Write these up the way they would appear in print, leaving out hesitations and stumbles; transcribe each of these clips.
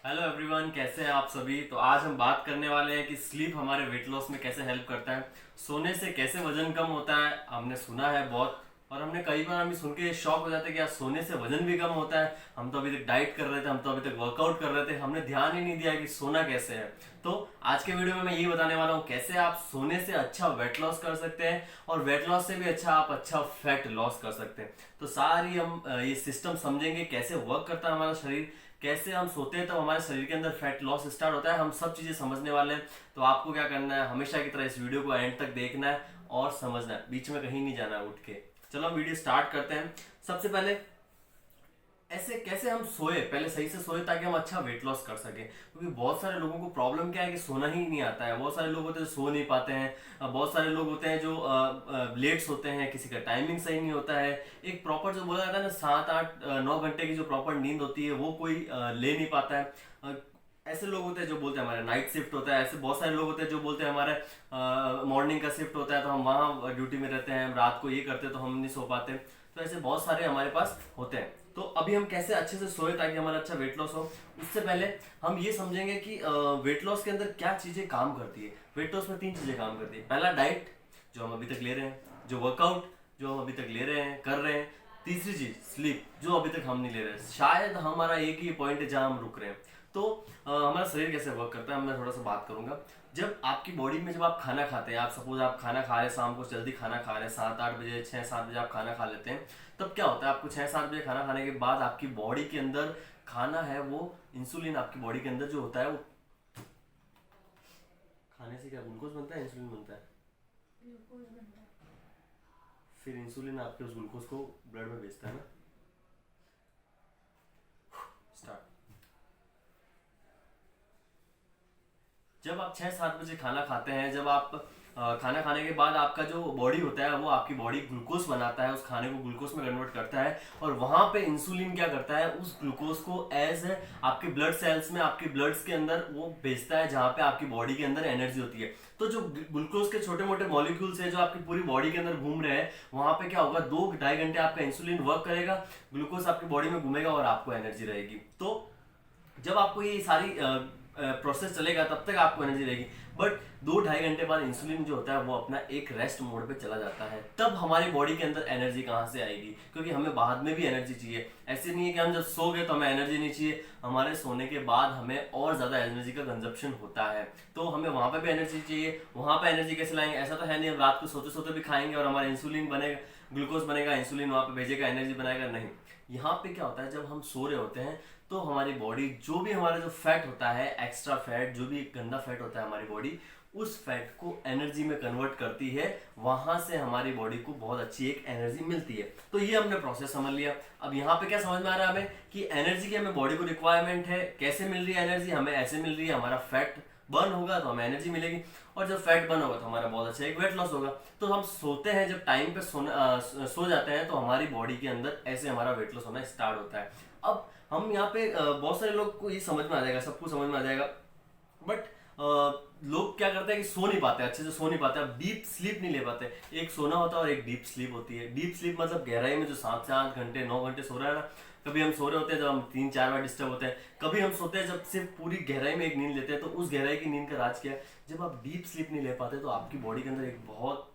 Hello everyone, कैसे हैं आप सभी। तो आज हम बात करने वाले हैं कि स्लीप हमारे वेट लॉस में कैसे हेल्प करता है। सोने से कैसे वजन कम होता है, हमने सुना है बहुत, और हमने कई बार हम सुन के शॉक हो जाते हैं कि यार सोने से वजन भी कम होता है। हम तो अभी तक डाइट कर रहे थे, हम तो अभी तक वर्कआउट कर रहे थे, हमने ध्यान ही नहीं दिया कि सोना कैसे है। तो आज के वीडियो में मैं ये बताने वाला हूँ कैसे आप सोने से अच्छा वेट लॉस कर सकते हैं, और वेट लॉस से भी अच्छा आप अच्छा फैट लॉस कर सकते हैं। तो सारी हम ये सिस्टम समझेंगे, कैसे वर्क करता है हमारा शरीर, कैसे हम सोते हैं तब हमारे शरीर के अंदर फैट लॉस स्टार्ट होता है। हम सब चीजें समझने वाले हैं। तो आपको क्या करना है, हमेशा की तरह इस वीडियो को एंड तक देखना है और समझना है, बीच में कहीं नहीं जाना है उठ के। चलो हम वीडियो स्टार्ट करते हैं। सबसे पहले ऐसे कैसे हम सोए, पहले सही से सोए ताकि हम अच्छा वेट लॉस कर सके, क्योंकि बहुत सारे लोगों को प्रॉब्लम क्या है कि सोना ही नहीं आता है। बहुत सारे लोग होते हैं जो सो नहीं पाते हैं, बहुत सारे लोग होते हैं जो लेट सोते हैं, किसी का टाइमिंग सही नहीं होता है। एक प्रॉपर जो बोला जाता है ना 7 8 9 घंटे की जो प्रॉपर नींद होती है वो कोई ले नहीं पाता है। ऐसे लोग होते हैं जो बोलते हैं हमारा नाइट शिफ्ट होता है, ऐसे बहुत सारे लोग होते हैं जो बोलते हैं हमारे मॉर्निंग का शिफ्ट होता है तो हम वहाँ ड्यूटी में रहते हैं, रात को ये करते हैं तो हम नहीं सो पाते। तो ऐसे बहुत सारे हमारे पास होते हैं। तो अभी हम कैसे अच्छे से सोए ताकि हमारा अच्छा वेट लॉस हो, उससे पहले हम ये समझेंगे कि वेट लॉस के अंदर क्या चीजें काम करती है। वेट लॉस में 3 चीजें काम करती है। पहला डाइट, जो हम अभी तक ले रहे हैं, जो वर्कआउट जो हम अभी तक ले रहे हैं कर रहे हैं, तीसरी चीज स्लीप, जो अभी तक हम नहीं ले रहे हैं। शायद हमारा एक ही पॉइंट है जहां हम रुक रहे हैं। तो हमारा शरीर कैसे वर्क करता है मैं थोड़ा सा बात करूंगा। जब आपकी बॉडी में जब आप खाना खाते हैं, आप सपोज आप खाना खा रहे हैं, शाम को जल्दी खाना खा रहे हैं, 7 8 बजे 6 7 बजे आप खाना खा लेते हैं, तब क्या होता है आपको 6 7 बजे खाना खाने के बाद आपकी बॉडी के अंदर खाना है वो इंसुलिन आपकी बॉडी के अंदर जो होता है वो खाने से क्या ग्लूकोज बनता है, इंसुलिन बनता है। ग्लूकोज बनता है। फिर इंसुलिन आपके उस ग्लूकोज को ब्लड में भेजता है ना। स्टार्ट। जब आप 6 7 बजे खाना खाते हैं, जब आप खाना खाने के बाद आपका जो बॉडी होता है वो आपकी बॉडी ग्लूकोज बनाता है, उस खाने को ग्लूकोज में कन्वर्ट करता है, और वहां पे इंसुलिन क्या करता है, उस ग्लूकोज को एज आपके ब्लड सेल्स में, आपके ब्लड्स के अंदर वो भेजता है जहां पे आपकी बॉडी के अंदर एनर्जी होती है। तो जो ग्लूकोज के छोटे मोटे मॉलिक्यूल्स है जो आपकी पूरी बॉडी के अंदर घूम रहे हैं, वहां पे क्या होगा, 2 2.5 घंटे आपका इंसुलिन वर्क करेगा, ग्लूकोज आपकी बॉडी में घूमेगा और आपको एनर्जी रहेगी। तो जब आपको ये सारी प्रोसेस चलेगा तब तक आपको एनर्जी रहेगी। बट 2 2.5 घंटे बाद इंसुलिन जो होता है वो अपना एक रेस्ट मोड पे चला जाता है। तब हमारी बॉडी के अंदर एनर्जी कहाँ से आएगी, क्योंकि हमें बाद में भी एनर्जी चाहिए। ऐसे नहीं है कि हम जब सो गए तो हमें एनर्जी नहीं चाहिए, हमारे सोने के बाद हमें और ज्यादा एनर्जी का कंजप्शन होता है। तो हमें वहां पे भी एनर्जी चाहिए। वहां पे एनर्जी कैसे लाएंगे, ऐसा तो है नहीं हम रात को सोते सोते भी खाएंगे और हमारा इंसुलिन बनेगा, ग्लूकोज बनेगा, इंसुलिन वहां पे भेजेगा, एनर्जी बनाएगा, नहीं। यहाँ पे क्या होता है, जब हम सो रहे होते हैं तो हमारी बॉडी जो भी हमारा जो फैट होता है, एक्स्ट्रा फैट, जो भी गंदा फैट होता है हमारी बॉडी, उस फैट को एनर्जी में कन्वर्ट करती है। वहां से हमारी बॉडी को बहुत अच्छी एक एनर्जी मिलती है। तो ये हमने प्रोसेस समझ लिया। अब यहाँ पे क्या समझ में आ रहा है हमें कि एनर्जी की हमें बॉडी को रिक्वायरमेंट है। कैसे मिल रही है एनर्जी, हमें ऐसे मिल रही है, हमारा फैट बर्न होगा तो हमें एनर्जी मिलेगी, और जब फैट बर्न होगा तो हमारा बहुत अच्छा एक वेट लॉस होगा। तो हम सोते हैं, जब टाइम पे सो जाते हैं तो हमारी बॉडी के अंदर ऐसे हमारा वेट लॉस होना स्टार्ट होता है। अब हम यहाँ पे बहुत सारे लोग को ये समझ में आ जाएगा, सबको समझ में आ जाएगा। बट लोग क्या करते हैं कि सो नहीं पाते, अच्छे से सो नहीं पाते, अब डीप स्लीप नहीं ले पाते। एक सोना होता है और एक डीप स्लीप होती है। डीप स्लीप मतलब गहराई में जो 7 8 घंटे 9 घंटे सो रहा है ना। कभी हम सो रहे होते हैं जब हम 3 4 बार डिस्टर्ब होते हैं, कभी हम सोते हैं जब सिर्फ पूरी गहराई में एक नींद लेते हैं। तो उस गहराई की नींद का राज क्या है, जब आप डीप स्लीप नहीं ले पाते तो आपकी बॉडी के अंदर एक बहुत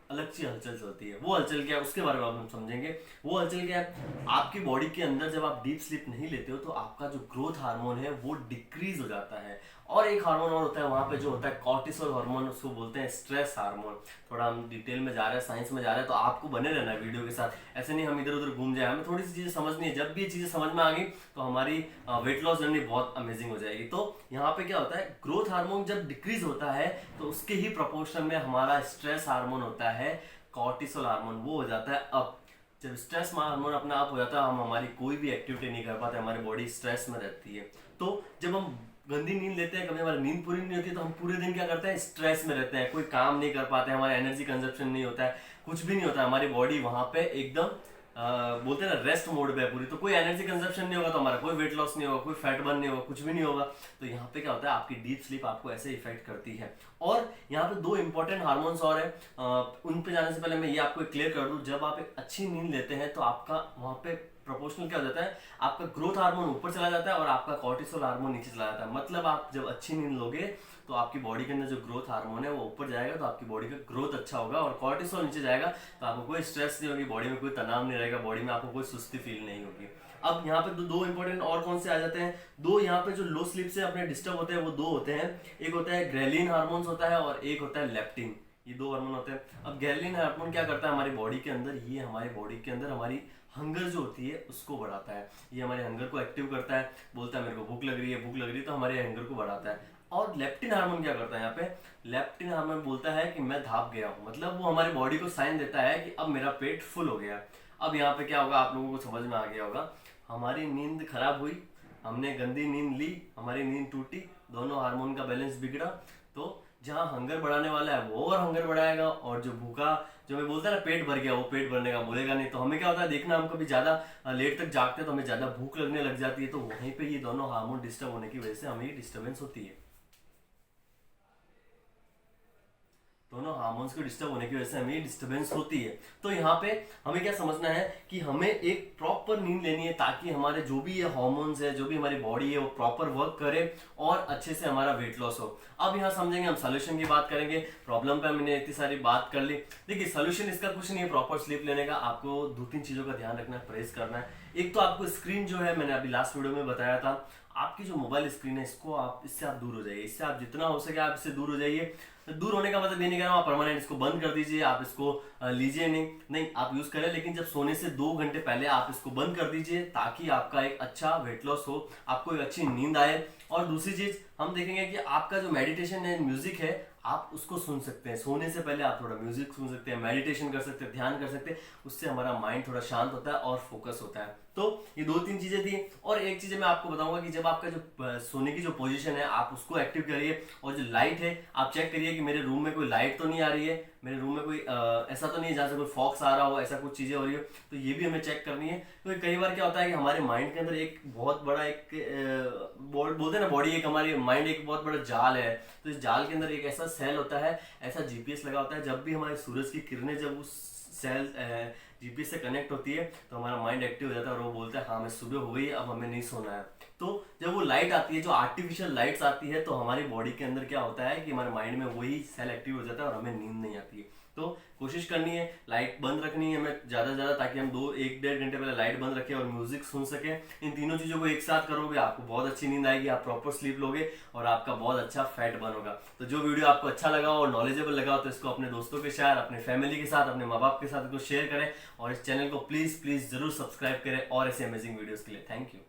अलग सी हलचल चलती है। वो हलचल क्या है उसके बारे में हम समझेंगे। वो हलचल क्या है, आपकी बॉडी के अंदर जब आप डीप स्लीप नहीं लेते हो तो आपका जो ग्रोथ हार्मोन है वो डिक्रीज हो जाता है। और एक हार्मोन और होता है वहां पे जो होता है कॉर्टिसोल हार्मोन, उसको बोलते हैं स्ट्रेस हार्मोन। थोड़ा हम डिटेल में जा रहे हैं, साइंस में जा रहे हैं, तो आपको बने रहना है वीडियो के साथ। ऐसे नहीं हम इधर उधर घूम जाए, हमें थोड़ी सी चीजें समझनी है। जब भी ये चीजें समझ में आ गई तो हमारी वेट लॉस जर्नी बहुत अमेजिंग हो जाएगी। तो यहाँ पे क्या होता है, ग्रोथ हार्मोन जब डिक्रीज होता है तो उसके ही प्रोपोर्शन में हमारा स्ट्रेस हार्मोन होता है, कॉर्टिसोल हार्मोन, वो हो जाता है अप। जब स्ट्रेस हार्मोन अपना अप हो जाता है, हम हमारी कोई भी एक्टिविटी नहीं कर पाते, हमारी बॉडी स्ट्रेस में रहती है। तो जब हम गंदी नींद लेते हैं, कभी हमारी नींद पूरी नहीं होती, तो हम पूरे दिन क्या करते हैं, स्ट्रेस में रहते हैं, कोई काम नहीं कर पाते, हमारा एनर्जी कंजप्शन नहीं होता है, कुछ भी नहीं होता, हमारी बॉडी वहां पे एकदम बोलते हैं ना रेस्ट मोड पे है पूरी। तो कोई एनर्जी कंजप्शन नहीं होगा, तो हमारा कोई वेट लॉस नहीं होगा, कोई फैट बर्न नहीं होगा, कुछ भी नहीं होगा। तो यहाँ पे क्या होता है, आपकी डीप स्लीप आपको ऐसे इफेक्ट करती है। और यहाँ पे 2 इंपॉर्टेंट हार्मोन्स और है, उन पे जाने से पहले मैं ये आपको क्लियर कर दूं। जब आप एक अच्छी नींद लेते हैं तो आपका वहां पे प्रोपोर्शनल क्या हो जाता है, आपका ग्रोथ हार्मोन ऊपर चला जाता है और आपका कॉर्टिसोल हार्मोन नीचे चला जाता है। मतलब आप जब अच्छी नींद लोगे तो आपकी बॉडी के अंदर जो ग्रोथ हार्मोन है वो ऊपर जाएगा, तो आपकी बॉडी का ग्रोथ अच्छा होगा, और कॉर्टिसोल नीचे जाएगा तो आपको कोई स्ट्रेस नहीं होगी, बॉडी में कोई तनाव नहीं रहेगा, बॉडी में आपको कोई सुस्ती फील नहीं होगी। अब यहाँ पे दो इंपॉर्टेंट और कौन से आ जाते हैं, दो यहाँ पे जो लो स्लीप से अपने डिस्टर्ब होते हैं वो दो होते हैं। एक होता है ग्रेलिन हार्मोन्स होता है और एक होता है लेप्टिन। ये दो हार्मोन होते हैं। अब ग्रेलिन हार्मोन क्या करता है हमारी बॉडी के अंदर, ये हमारी बॉडी के अंदर हमारी हंगर जो होती है उसको बढ़ाता है। ये हमारे हंगर को एक्टिव करता है, बोलता है मेरे को भूख लग रही है, भूख लग रही है, तो हमारे हंगर को बढ़ाता है। और लेप्टिन हार्मोन क्या करता है यहाँ पे, लेप्टिन हार्मोन बोलता है कि मैं धाप गया हूँ, मतलब वो हमारी बॉडी को साइन देता है कि अब मेरा पेट फुल हो गया। अब यहाँ पे क्या होगा, आप लोगों को समझ में आ गया होगा, हमारी नींद खराब हुई, हमने गंदी नींद ली, हमारी नींद टूटी, दोनों हार्मोन का बैलेंस बिगड़ा, तो जहाँ हंगर बढ़ाने वाला है वो और हंगर बढ़ाएगा, और जो भूखा, जो मैं बोलता है ना पेट भर गया, वो पेट भरने का बोलेगा नहीं। तो हमें क्या होता है, देखना हम कभी ज्यादा लेट तक जागते हैं तो हमें ज्यादा भूख लगने लग जाती है, तो वहीं पे ये दोनों हार्मोन डिस्टर्ब होने की वजह से हमें ये डिस्टर्बेंस होती है। दोनों हार्मोन्स के डिस्टर्ब होने की वजह से हमें डिस्टर्बेंस होती है। तो यहाँ पे हमें क्या समझना है कि हमें एक प्रॉपर नींद लेनी है, ताकि हमारे जो भी ये हार्मोन्स है, जो भी हमारी बॉडी है, वो प्रॉपर वर्क करे और अच्छे से हमारा वेट लॉस हो। अब यहाँ समझेंगे, हम सोल्यूशन की बात करेंगे। प्रॉब्लम पे हमने इतनी सारी बात कर ली। देखिए सोल्यूशन इसका कुछ नहीं है प्रॉपर स्लीप लेने का, आपको दो तीन चीजों का ध्यान रखना है, परहेज करना है। एक तो आपको स्क्रीन जो है, मैंने अभी लास्ट वीडियो में बताया था, आपकी जो मोबाइल स्क्रीन है इससे आप दूर हो जाइए, इससे आप जितना हो सके आप इससे दूर हो जाइए। दूर होने का मतलब ये नहीं कह रहा हूँ आप परमानेंट इसको बंद कर दीजिए, आप इसको लीजिए नहीं, आप यूज करें, लेकिन जब सोने से 2 घंटे पहले आप इसको बंद कर दीजिए, ताकि आपका एक अच्छा वेट लॉस हो, आपको एक अच्छी नींद आए। और दूसरी चीज हम देखेंगे कि आपका जो मेडिटेशन है, म्यूजिक है, आप उसको सुन सकते हैं। सोने से पहले आप थोड़ा म्यूजिक सुन सकते हैं, मेडिटेशन कर सकते हैं, ध्यान कर सकते हैं, उससे हमारा माइंड थोड़ा शांत होता है और फोकस होता है। तो ये 2-3 चीजें थी। और एक चीज मैं आपको बताऊंगा कि जब आपका जो सोने की जो पोजीशन है आप उसको एक्टिव करिए, और जो लाइट है आप चेक करिए कि मेरे रूम में कोई लाइट तो नहीं आ रही है, मेरे रूम में कोई ऐसा तो नहीं है जहाँ से कोई फॉक्स आ रहा हो, ऐसा कुछ चीजें हो रही हो, तो ये भी हमें चेक करनी है। क्योंकि कई बार क्या होता है कि हमारे माइंड के अंदर एक बहुत बड़ा बोलते हैं ना, बॉडी एक, हमारी माइंड एक बहुत बड़ा जाल है, तो इस जाल के अंदर एक ऐसा सेल होता है, ऐसा जीपीएस लगा होता है, जब भी हमारे सूरज की किरणें जब उस सेल जीपीएस से कनेक्ट होती है तो हमारा माइंड एक्टिव हो जाता है और वो बोलता है हाँ मैं सुबह हो गई, अब हमें नहीं सोना है। तो जब वो लाइट आती है, जो आर्टिफिशियल लाइट्स आती है, तो हमारी बॉडी के अंदर क्या होता है कि हमारे माइंड में वही सेल एक्टिव हो जाता है और हमें नींद नहीं आती है। तो कोशिश करनी है लाइट बंद रखनी है हमें ज्यादा से ज्यादा, ताकि हम 1-1.5 घंटे पहले लाइट बंद रखें और म्यूजिक सुन सके। इन तीनों चीजों को एक साथ करोगे आपको बहुत अच्छी नींद आएगी, आप प्रॉपर स्लीप लोगे और आपका बहुत अच्छा फैट बर्न होगा। तो जो वीडियो आपको अच्छा लगा और नॉलेजेबल लगा हो तो इसको अपने दोस्तों के साथ, अपने फैमिली के साथ, अपने माँ बाप के साथ इसको शेयर करें, और इस चैनल को प्लीज जरूर सब्सक्राइब करें और ऐसे अमेजिंग वीडियोस के लिए। Thank you.